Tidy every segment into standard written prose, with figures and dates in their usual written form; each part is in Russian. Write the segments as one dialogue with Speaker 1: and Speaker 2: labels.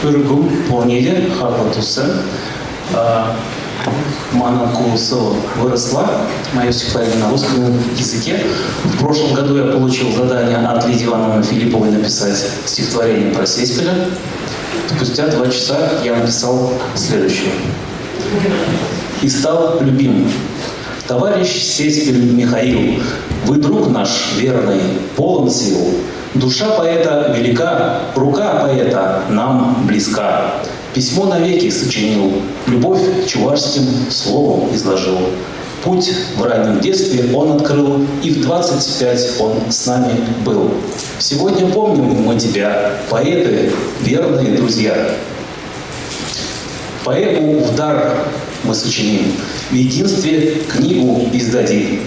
Speaker 1: Өргүм планете Харпатуса. Манакусо выросла. Мое стихотворение на русском языке. В прошлом году я получил задание от Лидии Ивановны Филипповой написать стихотворение про Сеспеля. Спустя 2 часа я написал следующее. И стал любимым. Товарищ Сеспель Михаил, вы друг наш верный, полон сил. Душа поэта велика, рука поэта нам близка. Письмо навеки сочинил, любовь чувашским словом изложил. Путь в раннем детстве он открыл, и в 25 он с нами был. Сегодня помним мы тебя, поэты, верные друзья. Поэму в дар мы сочиним, в единстве книгу издадим.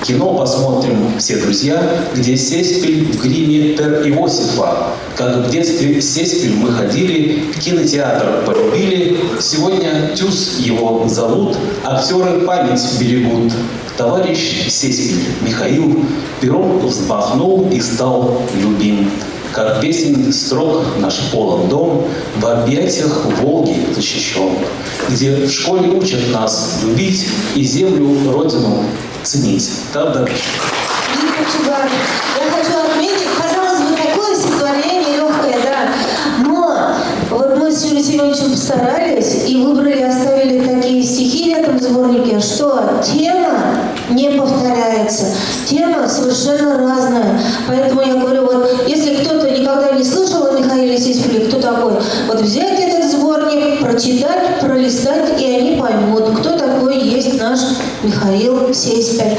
Speaker 1: Кино посмотрим все друзья, где Сеспель в гриме Пер Иосифа. Как в детстве Сеспель мы ходили, в кинотеатр полюбили. Сегодня Тюз его зовут, актеры память берегут. Товарищ Сеспель Михаил пером взмахнул и стал любим. Как песен строк наш полон дом, в объятиях Волги защищен, где в школе учат нас любить и землю, родину ценить. Правда?
Speaker 2: Я хочу отметить, казалось бы, такое стихотворение легкое, да, но вот мы с Юрием Семеновичем постарались и выбрали, оставили такие стихи в этом сборнике, что тема не повторяется, тема совершенно разная, поэтому я говорю, вот если кто-то никогда не слышал о Михаиле Сеспеле, кто такой, вот взять этот сборник, прочитать, пролистать, и они поймут, кто такой есть наш Михаил Сеспель.